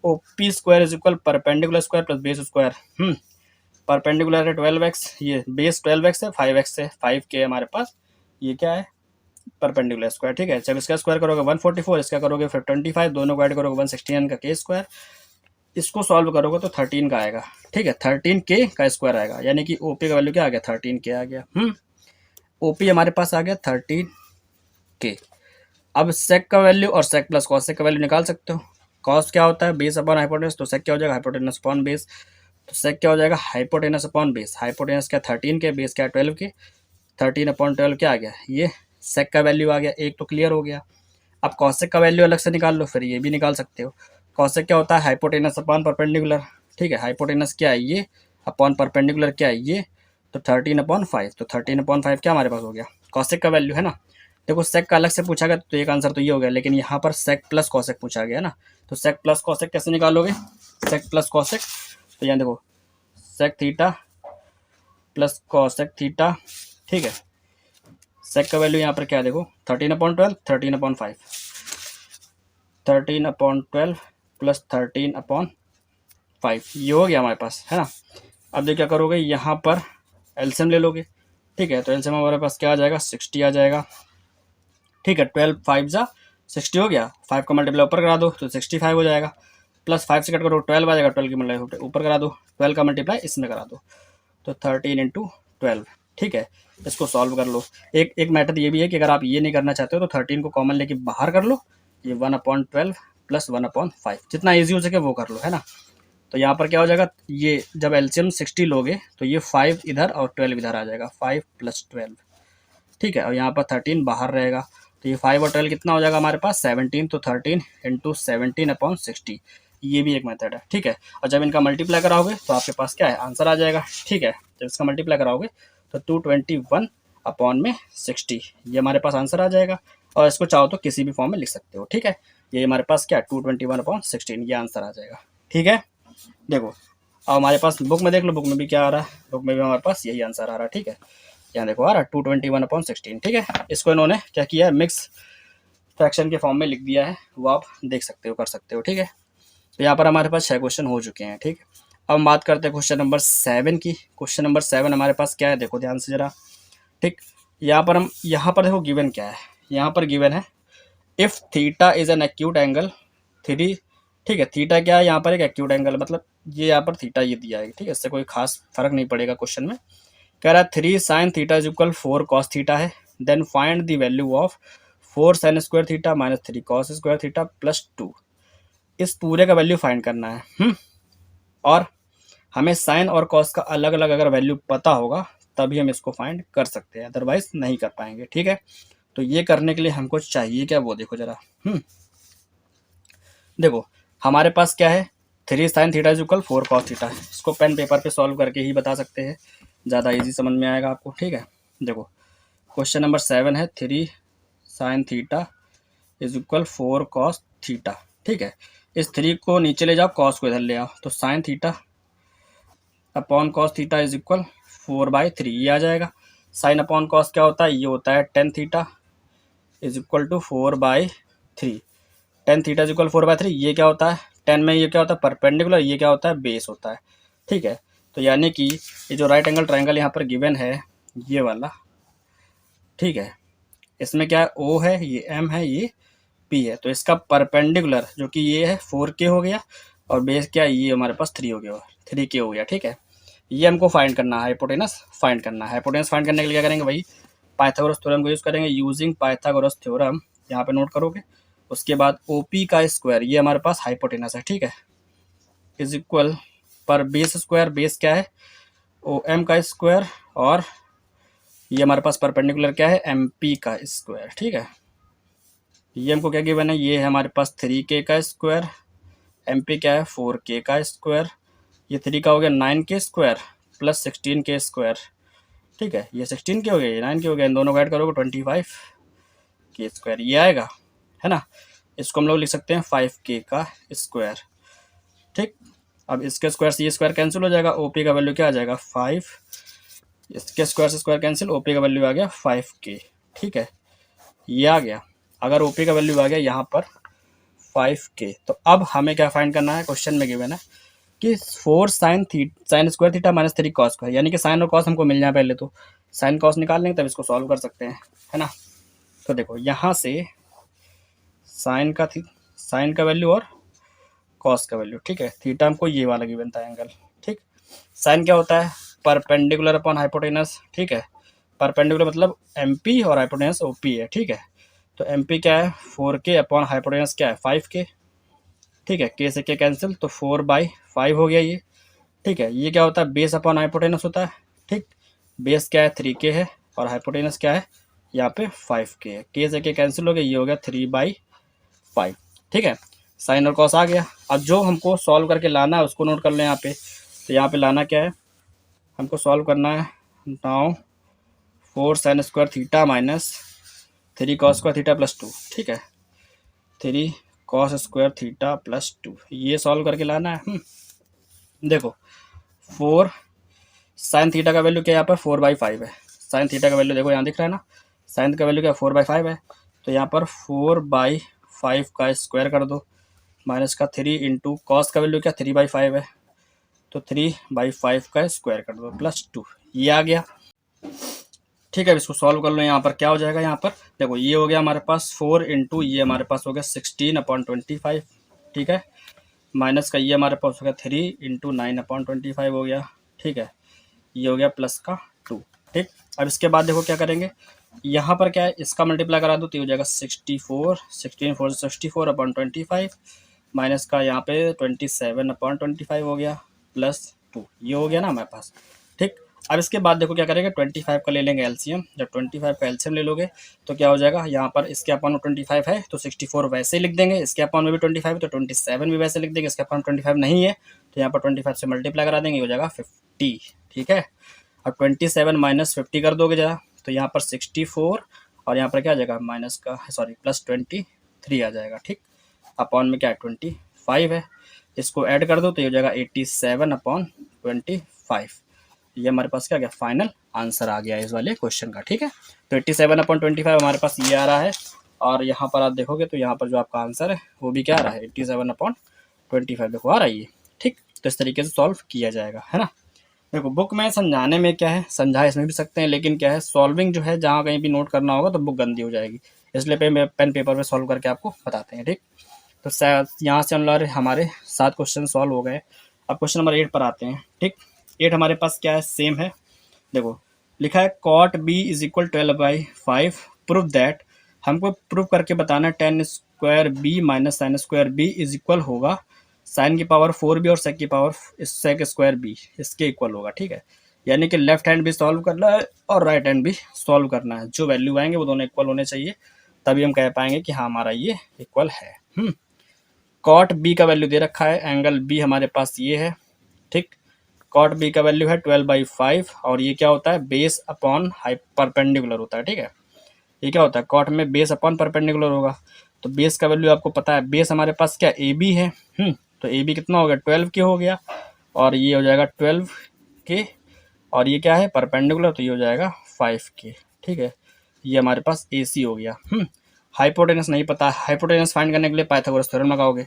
OP square is equal perpendicular square plus base square. Perpendicular है 12x, ये बेस 12x है, 5x है, 5 के हमारे पास, ये क्या है, परपेंडिकुलर स्क्वायर, ठीक है। जब इसका स्क्वायर करोगे 144, इसका करोगे फिर 25, दोनों को ऐड करोगे 169 का के स्क्वायर, इसको सॉल्व करोगे तो 13 का आएगा, ठीक है। 13 के का स्क्वायर आएगा, यानी कि ओपी का वैल्यू क्या आ गया, 13 के आ गया। ओपी हमारे पास आ गया 13 के। अब सेक का वैल्यू और सेक प्लस कॉसेक का वैल्यू निकाल सकते हो। कॉस क्या होता है, बेस अपॉन हाइपोटेनस, तो सेक क्या हो जाएगा, हाइपोटेनस अपॉन बेस। तो सेक क्या हो जाएगा, हाइपोटेनस अपॉन बेस। हाइपोटेनस क्या 13 के, बेस क्या 12 के, 13/12 क्या आ गया, ये सेक का वैल्यू आ गया, एक तो क्लियर हो गया। अब कॉसेक का वैल्यू अलग से निकाल लो, फिर ये भी निकाल सकते हो। कॉसेक क्या होता है, हाइपोटेनस अपॉन परपेंडिकुलर, ठीक है। हाइपोटेनस क्या है, ये अपॉन परपेंडिकुलर क्या है, ये, तो 13/5, तो 13/5 क्या हमारे पास हो गया, कॉसेक का वैल्यू, है ना। देखो सेक का अलग से पूछा गया तो एक आंसर तो ये हो गया, लेकिन यहाँ पर सेक प्लस कॉसेक पूछा गया ना, तो सेक प्लस कॉसेक कैसे निकालोगे, सेक प्लस कॉसेक, तो यहाँ देखो sec theta plus cosec theta, ठीक है। सेक का वैल्यू यहाँ पर क्या है, देखो 13/12, 13/5, 13/12 प्लस 13/5, ये हो गया हमारे पास, है ना। अब देखो क्या करोगे, यहाँ पर एलसीएम ले लोगे, ठीक है। तो एलसीएम हमारे पास क्या आ जाएगा, 60 आ जाएगा, ठीक है। 12 5 जा 60 हो गया, 5 का मल्टीप्लाई ऊपर करा दो तो 65 हो जाएगा, प्लस 5 से कट करो 12 आ जाएगा, 12 की मल्टीप्लाई ऊपर करा दो, 12 का मल्टीप्लाई इसमें करा दो, तो 13 इंटू 12, ठीक है। इसको सॉल्व कर लो। एक मेथड ये भी है कि अगर आप ये नहीं करना चाहते हो तो 13 को कॉमन लेके बाहर कर लो, ये 1/12 प्लस 1/5, जितना ईजी हो सके वो कर लो, है ना। तो यहाँ पर क्या हो जाएगा, ये जब एलसीएम 60 लोगे तो ये 5 इधर और 12 इधर आ जाएगा, 5 + 12, ठीक है। और यहाँ पर 13 बाहर रहेगा, तो ये 5 और 12 कितना हो जाएगा हमारे पास, 17, तो 13 इंटू 17/60, ये भी एक मेथड है, ठीक है। और जब इनका मल्टीप्लाई कराओगे तो आपके पास क्या है, आंसर आ जाएगा, ठीक है। जब इसका मल्टीप्लाई कराओगे तो 221/60, ये हमारे पास आंसर आ जाएगा। और इसको चाहो तो किसी भी फॉर्म में लिख सकते हो, ठीक है। ये हमारे पास क्या है, 221/16, ये आंसर आ जाएगा, ठीक है। देखो अब हमारे पास बुक में देख लो, बुक में भी क्या आ रहा है, बुक में भी हमारे पास यही आंसर आ रहा है, ठीक है। यहाँ देखो आ रहा है 221/16, ठीक है। इसको इन्होंने क्या किया है, मिक्स फ्रैक्शन के फॉर्म में लिख दिया है, वो आप देख सकते हो, कर सकते हो, ठीक है। तो यहाँ पर हमारे पास 6 क्वेश्चन हो चुके हैं, ठीक। अब हम बात करते हैं क्वेश्चन नंबर 7 की। क्वेश्चन नंबर 7 हमारे पास क्या है, देखो ध्यान से जरा, ठीक। यहाँ पर देखो गिवन क्या है, यहाँ पर गिवन है if theta is an acute angle 3, ठीक है। थीटा क्या है, यहाँ पर एक एक्यूट एंगल, मतलब ये यहाँ पर थीटा ये दिया है, ठीक है। इससे कोई खास फर्क नहीं पड़ेगा क्वेश्चन में। कह रहा है 3 sine theta is equal 4 cos theta है, then find the value of 4 sine square theta minus 3 cos square theta plus 2। इस पूरे का वैल्यू फाइंड करना है। और हमें साइन और कॉस का अलग अलग अगर वैल्यू पता होगा तभी हम इसको फाइंड कर सकते हैं, अदरवाइज नहीं कर पाएंगे, ठीक है। तो ये करने के लिए हमको चाहिए क्या, वो देखो जरा। देखो हमारे पास क्या है, 3 sine theta is equal 4 cos theta है। इसको पेन पेपर पे सॉल्व करके ही बता सकते हैं, ज़्यादा इजी समझ में आएगा आपको, ठीक है। देखो क्वेश्चन नंबर 7 है 3 sine theta is equal 4 cos theta, ठीक है। इस 3 को नीचे ले जाओ, कॉस को इधर ले आओ, तो sine theta upon cos theta is equal 4/3 ये आ जाएगा। साइन अपॉन कॉस क्या होता है, ये होता है tan theta is equal to 4/3। Tan theta is equal 4/3, ये क्या होता है, टेन में ये क्या होता है परपेंडिकुलर, ये क्या होता है बेस होता है, ठीक है। तो यानी कि ये जो राइट एंगल ट्रायंगल यहाँ पर गिवन है ये वाला, ठीक है, इसमें क्या है ओ है, ये एम है, ये पी है। तो इसका परपेंडिकुलर जो कि ये है 4K हो गया, और बेस क्या है, ये हमारे पास 3 हो गया, 3K हो गया, ठीक है। ये हमको फाइंड करना है, हाइपोटेनस फाइंड करना है। हाइपोटेनस फाइंड करने के लिए क्या करेंगे भाई, पाइथागोरस थ्योरम को यूज़ करेंगे। यूजिंग पाइथागोरस थ्योरम यहाँ पे नोट करोगे। उसके बाद OP का स्क्वायर, ये हमारे पास हाइपोटेनस है, ठीक है, इज इक्वल पर बेस स्क्वायर, बेस क्या है OM का स्क्वायर, और ये हमारे पास परपेंडिकुलर क्या है MP का स्क्वायर, ठीक है। ये हमको क्या गिवन है, ये है हमारे पास 3K का स्क्वायर, MP क्या है 4K का स्क्वायर, ये 3 का हो गया 9K square plus 16K square, ठीक है। ये 16K हो गया, ये 9K हो गया, इन दोनों को ऐड करोगे 25K स्क्वायर ये आएगा, है ना। इसको हम लोग लिख सकते हैं 5K का स्क्वायर, ठीक। अब इसके स्क्वायर से ये स्क्वायर कैंसिल हो जाएगा, OP का वैल्यू क्या आ जाएगा 5, इसके स्क्वायर से स्क्वायर कैंसिल, OP का वैल्यू आ गया 5K, ठीक है, ये आ गया। अगर OP का वैल्यू आ गया यहाँ पर 5K, तो अब हमें क्या फाइंड करना है, क्वेश्चन में गिवन है कि 4 sine square theta minus 3 cos square, यानी कि साइन और कॉस हमको मिल जाए, पहले तो साइन कॉस निकाल लेंगे तब इसको सॉल्व कर सकते हैं, है ना। तो देखो यहाँ से साइन का वैल्यू और कॉस का वैल्यू, ठीक है। थीटा हमको ये वाला गिवन था एंगल, ठीक। साइन क्या होता है परपेंडिकुलर अपॉन हाइपोटेनस, ठीक है। परपेंडिकुलर मतलब MP और हाइपोटेनस OP है, ठीक है। तो MP क्या है 4K अपॉन हाइपोटेनस क्या है 5K, ठीक है। K से K कैंसिल, तो 4/5 हो गया ये, ठीक है। ये क्या होता है बेस अपॉन हाइपोटेनस होता है, ठीक। बेस क्या है 3K है, और हाइपोटेनस क्या है यहाँ पे 5K है। K से K कैंसिल हो गया, ये हो गया 3/5, ठीक है। साइन और कॉस आ गया। अब जो हमको सॉल्व करके लाना है उसको नोट कर लें यहाँ पे। तो यहाँ पे लाना क्या है, हमको सॉल्व करना है now 4 sine square theta minus 3 cos square theta plus 2, ठीक है। 3 कॉस स्क्वायर थीटा प्लस 2 ये सॉल्व करके लाना है। देखो 4 साइन थीटा का वैल्यू क्या है यहाँ पर 4/5 है। साइन थीटा का वैल्यू देखो यहाँ दिख रहा है ना, साइन का वैल्यू क्या 4/5 है। तो यहाँ पर 4/5 का स्क्वायर कर दो, माइनस का 3 इंटू कॉस का वैल्यू क्या 3/5 है, तो 3/5 का स्क्वायर कर दो प्लस 2 ये आ गया, ठीक है। अब इसको सॉल्व कर लो, यहाँ पर क्या हो जाएगा, यहाँ पर देखो ये हो गया हमारे पास 4 इंटू ये हमारे पास हो गया 16/25, ठीक है। माइनस का ये हमारे पास हो गया 3 इंटू 9/25 हो गया, ठीक है। ये हो गया प्लस का 2, ठीक। अब इसके बाद देखो क्या करेंगे, यहाँ पर क्या है इसका मल्टीप्लाई करा दो, तो ये हो जाएगा 64, 16 4 64/25, माइनस का यहाँ पे 27/25 हो गया प्लस 2 ये हो गया ना हमारे पास, ठीक। अब इसके बाद देखो क्या करेंगे 25 का ले लेंगे एलसीएम। जब 25 का एलसीएम ले लोगे तो क्या हो जाएगा, यहाँ पर इसके अपॉन में 25 है तो 64 वैसे ही लिख देंगे, इसके अपॉन में भी 25 है तो 27 भी वैसे लिख देंगे, इसके अपॉन 25 नहीं है तो यहाँ पर 25 से मल्टीप्लाई करा देंगे, हो जाएगा 50, ठीक है। अब 27 माइनस 50 कर दोगे जरा, तो यहाँ पर 64 और यहाँ पर क्या आ जाएगा माइनस का सॉरी प्लस 23 आ जाएगा, ठीक। अपॉन में क्या है 25 है, इसको ऐड कर दो तो ये हो जाएगा 87/25। ये हमारे पास क्या गया फाइनल आंसर आ गया इस वाले क्वेश्चन का, ठीक है। तो 87/25 हमारे पास ये आ रहा है, और यहाँ पर आप देखोगे तो यहाँ पर जो आपका आंसर है वो भी क्या आ रहा है 87/25 25 देखो आ रही है, ठीक। तो इस तरीके से सॉल्व किया जाएगा, है ना। देखो बुक में समझाने में क्या है, समझा इसमें भी सकते हैं, लेकिन क्या है सॉल्विंग जो है जहाँ कहीं भी नोट करना होगा तो बुक गंदी हो जाएगी, इसलिए पेन पेपर पे सॉल्व करके आपको बताते हैं, ठीक। तो यहाँ से हमारे 7 क्वेश्चन सॉल्व हो गए। अब क्वेश्चन नंबर 8 पर आते हैं, ठीक। 8 हमारे पास क्या है, सेम है। देखो लिखा है cot B is equal 12/5 prove that, हमको प्रूव करके बताना है tan square B minus sine square B is equal होगा साइन की पावर 4b और सेक की पावर सेक स्क्वायर बी, इसके इक्वल होगा, ठीक है। यानी कि लेफ्ट हैंड भी सॉल्व करना है और राइट हैंड भी सॉल्व करना है, जो वैल्यू आएंगे वो दोनों इक्वल होने चाहिए, तभी हम कह पाएंगे कि हाँ हमारा ये इक्वल है। कॉट बी का वैल्यू दे रखा है, एंगल बी हमारे पास ये है, ठीक। कॉट बी का वैल्यू है 12/5 और ये क्या होता है, बेस अपॉन परपेंडिकुलर होता है, ठीक है। ये क्या होता है, कॉट में बेस अपॉन परपेंडिकुलर होगा, तो बेस का वैल्यू आपको पता है, बेस हमारे पास क्या ए बी है, तो ए बी कितना हो गया 12 के हो गया, और ये हो जाएगा 12 के, और ये क्या है परपेंडिकुलर, तो ये हो जाएगा 5 के, ठीक है। ये हमारे पास ए सी हो गया। हाइपोटेनस नहीं पता, हाइपोटेनस फाइंड करने के लिए पाइथागोरस थ्योरम लगाओगे,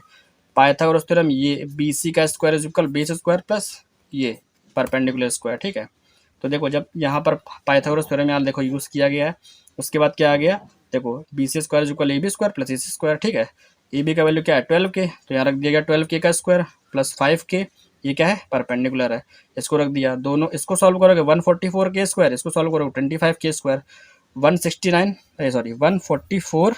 पाइथागोरस थ्योरम ये बी सी का square is equal base square plus ये परपेंडिकुलर स्क्वायर, ठीक है। तो देखो जब यहाँ पर पाइथागोरस थ्योरम यहाँ देखो यूज़ किया गया है, उसके बाद क्या आ गया, देखो B C square is equal A B square plus A C square, ठीक है। ए बी का वैल्यू क्या है 12 के, तो यहाँ रख दिया गया 12 के का स्क्वायर प्लस 5 के, ये क्या है परपेंडिकुलर है, इसको रख दिया, दोनों इसको सॉल्व करोगे 144 के स्क्वायर, इसको सॉल्व करोगे 25 के स्क्वायर, 144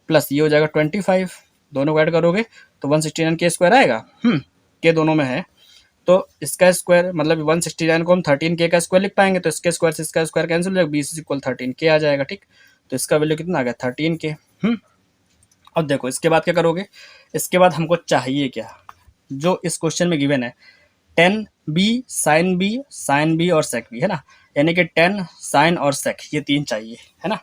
प्लस ये हो जाएगा 25, दोनों को ऐड करोगे तो 169 के स्क्वायर आएगा, के दोनों में है, तो इसका स्क्वायर मतलब 169 को हम 13 के का स्क्वायर लिख पाएंगे, तो इसके स्क्वायर से इसका स्क्वायर कैंसिल हो जाएगा, बी इज इक्वल 13 के आ जाएगा, ठीक। तो इसका वैल्यू कितना आ गया 13 के। अब देखो इसके बाद क्या करोगे, इसके बाद हमको चाहिए क्या, जो इस क्वेश्चन में गिवन है, टेन बी साइन बी और सेक बी, है ना, यानी कि टेन साइन और सेक ये तीन चाहिए, है ना।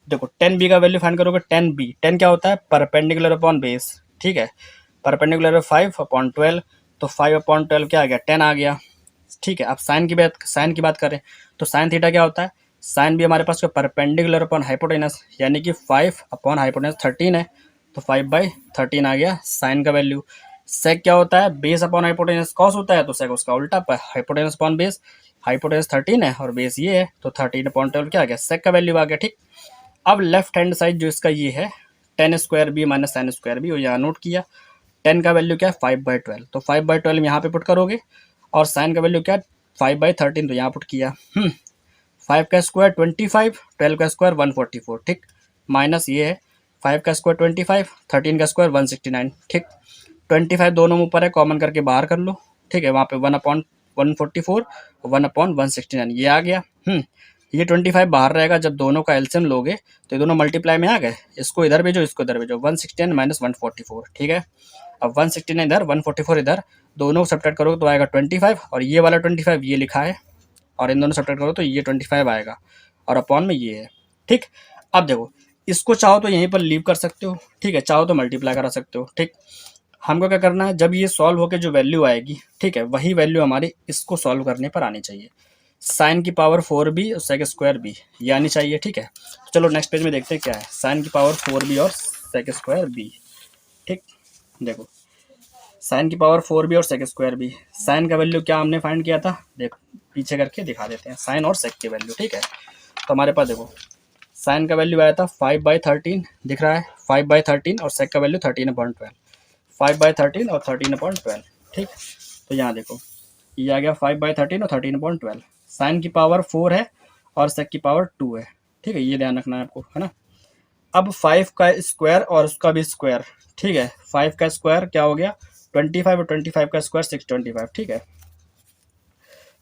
देखो टेन बी का वैल्यू फाइंड करोगे, टेन क्या होता है परपेंडिकुलर अपॉन बेस, ठीक है। परपेंडिकुलर 5/12, तो 5/12 क्या आ गया 10 आ गया, ठीक है। अब साइन की बात करें तो साइन थीटा क्या होता है, साइन भी हमारे पास परपेंडिकुलर अपॉन हाइपोटेनस, यानी कि 5/हाइपोटेनस 13 है, तो 5/13 आ गया साइन का वैल्यू। सेक क्या होता है, बेस अपॉन हाइपोटेनस कॉस होता है, तो सेक उसका उल्टा पर हाइपोटेनस अपॉन बेस, हाइपोटेनस 13 है और बेस ये है, तो 13/12 क्या आ गया सेक का वैल्यू आ गया, ठीक। अब लेफ्ट हैंड साइड जो इसका ये है tan square B minus sine square B, यहाँ नोट किया, टेन का वैल्यू क्या है 5/12, तो 5/12 यहाँ पे पुट करोगे, और साइन का वैल्यू क्या है 5/13, तो यहाँ पुट किया। 5 का स्क्वायर 25, 12 का स्क्वायर 144, ठीक, माइनस ये है 5 का स्क्वायर 25, 13 का स्क्वायर 169, ठीक। 25 दोनों में ऊपर है, कॉमन करके बाहर कर लो, ठीक है। वहाँ पे 1/144 1/169 ये आ गया। ये 25 बाहर रहेगा, जब दोनों का एलसीएम लोगे तो ये दोनों मल्टीप्लाई में आ गए, इसको इधर भेजो इसको इधर भेजो, 169 माइनस 144, ठीक है। अब 169 इधर 144 इधर, दोनों को सब्ट्रैक्ट करोगे तो आएगा 25, और ये वाला 25 ये लिखा है, और इन दोनों सब्ट्रैक्ट करो तो ये 25 आएगा, और अपॉन में ये है, ठीक। अब देखो इसको चाहो तो यहीं पर लीव कर सकते हो, ठीक है, चाहो तो मल्टीप्लाई करा सकते हो, ठीक। हमको क्या करना है, जब ये सॉल्व होकर जो वैल्यू आएगी, ठीक है, वही वैल्यू हमारी इसको सॉल्व करने पर आनी चाहिए, साइन की पावर 4b और सेक स्क्वायर बी ये आनी चाहिए, ठीक है। तो चलो नेक्स्ट पेज में देखते हैं क्या है, साइन की पावर 4b और सेक स्क्वायर बी, ठीक। देखो साइन की पावर 4b और सेक स्क्वायर बी, साइन का वैल्यू क्या हमने फाइंड किया था, देख पीछे करके दिखा देते हैं साइन और सेक की वैल्यू, ठीक है। तो हमारे पास देखो साइन का वैल्यू आया था 5/13 दिख रहा है, 5/13, और सेक का वैल्यू 13/12, 5/13 और 13/12, ठीक। तो यहाँ देखो ये आ गया 5/13 और 13/12, साइन की पावर 4 है और सेक की पावर 2 है, ठीक है, ये ध्यान रखना है आपको, है ना। अब 5 का स्क्वायर और उसका भी स्क्वायर, ठीक है, 5 का स्क्वायर क्या हो गया 25 और 25 का स्क्वायर 625, ठीक है।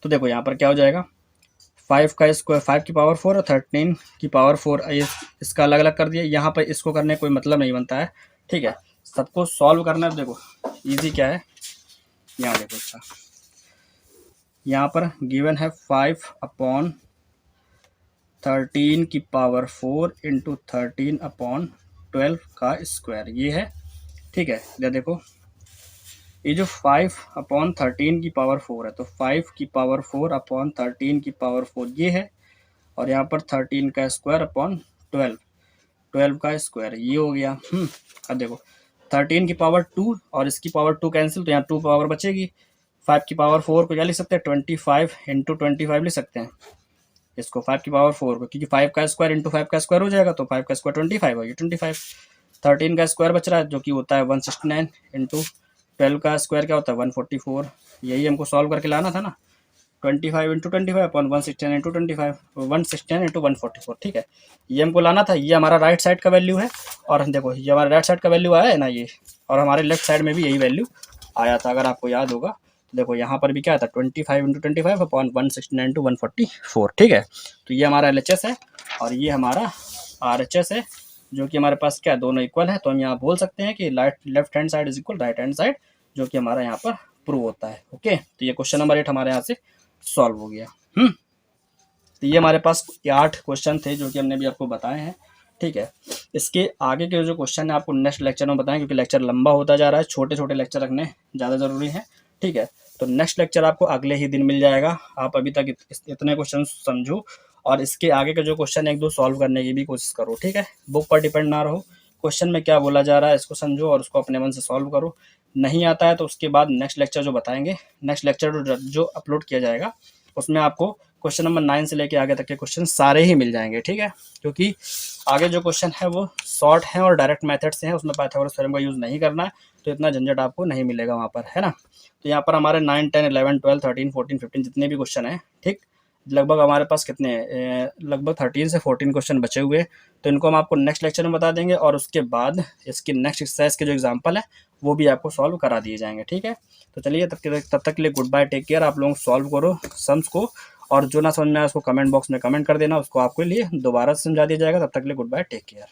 तो देखो यहाँ पर क्या हो जाएगा 5 का स्क्वायर 5 की पावर 4 और 13 की पावर 4, इसका अलग अलग कर दिया, यहाँ पर इसको करने कोई मतलब नहीं बनता है, ठीक है, सबको सॉल्व करना है। देखो इजी क्या है, यहाँ देखो अच्छा, यहाँ पर गिवन है 5/13 की पावर 4 इंटू 13/12 का स्क्वायर ये है, ठीक है। ये देखो ये जो 5/13 की पावर 4 है, तो 5 की पावर 4/13 की पावर 4 ये है, और यहाँ पर 13 का स्क्वायर अपॉन 12 का स्क्वायर ये हो गया। अब देखो 13 की पावर 2 और इसकी पावर 2 कैंसिल, तो यहाँ 2 पावर बचेगी। 5 की पावर 4 को क्या लिख सकते हैं, 25 इंटू 25 लिख सकते हैं इसको, 5 की पावर 4 को, क्योंकि 5 का स्क्वायर इंटू 5 का स्क्वायर हो जाएगा, तो 5 का स्क्वायर 25 हो, ये 25। 13 का स्क्वायर बच रहा है जो कि होता है 169 इंटू 12 का स्क्वायर क्या होता है 144। यही हमको सॉल्व करके लाना था ना, 25 इंटू 25 अपॉन 169 इंटू 25, 169 इंटू 144, ठीक है। ये हमको लाना था, ये हमारा राइट साइड का वैल्यू है, और देखो ये हमारा राइट साइड का वैल्यू आया है ना ये, और हमारे लेफ्ट साइड में भी यही वैल्यू आया था, अगर आपको याद होगा। देखो यहाँ पर भी क्या था 25 इंटू 25 अपॉन 169 इंटू 144, ठीक है। तो ये हमारा LHS है और ये हमारा RHS है, जो कि हमारे पास क्या दोनों इक्वल है, तो हम यहाँ बोल सकते हैं कि left hand side is equal right hand side, जो कि हमारा यहाँ पर प्रूव होता है। ओके, तो ये क्वेश्चन नंबर 8 हमारे यहाँ से सॉल्व हो गया। तो ये हमारे पास 8 क्वेश्चन थे जो कि हमने भी आपको बताए हैं, ठीक है। इसके आगे के जो क्वेश्चन है आपको नेक्स्ट लेक्चर में बताएं, क्योंकि लेक्चर लंबा होता जा रहा है, छोटे छोटे लेक्चर रखने ज़्यादा ज़रूरी है, ठीक है। तो नेक्स्ट लेक्चर आपको अगले ही दिन मिल जाएगा। आप अभी तक इतने क्वेश्चन समझो और इसके आगे के जो क्वेश्चन 1-2 सॉल्व करने की भी कोशिश करो, ठीक है। बुक पर डिपेंड ना रहो, क्वेश्चन में क्या बोला जा रहा है इसको समझो और उसको अपने मन से सॉल्व करो। नहीं आता है तो उसके बाद नेक्स्ट लेक्चर जो बताएंगे, नेक्स्ट लेक्चर जो अपलोड किया जाएगा उसमें आपको क्वेश्चन नंबर 9 से लेके आगे तक के क्वेश्चन सारे ही मिल जाएंगे, ठीक है। क्योंकि आगे जो क्वेश्चन है वो शॉर्ट है और डायरेक्ट मेथड से है, उसमें पाइथागोरस थ्योरम का यूज़ नहीं करना है, तो इतना झंझट आपको नहीं मिलेगा वहाँ पर, है ना। तो यहाँ पर हमारे 9, 10, 11, 12, 13, 14, 15 जितने भी क्वेश्चन हैं, ठीक, लगभग हमारे पास कितने लगभग 13 से 14 क्वेश्चन बचे हुए हैं, तो इनको हम आपको नेक्स्ट लेक्चर में बता देंगे और उसके बाद इसकी नेक्स्ट एक्सरसाइज के जो एग्जाम्पल है वो भी आपको सॉल्व करा दिए जाएंगे, ठीक है। तो चलिए तब तक के लिए गुड बाय, टेक केयर। आप लोग सॉल्व करो सम्स को, और जो ना समझ में आए उसको कमेंट बॉक्स में कमेंट कर देना, उसको आपके लिए दोबारा समझा दिया जाएगा। तब तक के लिए गुड बाय, टेक केयर।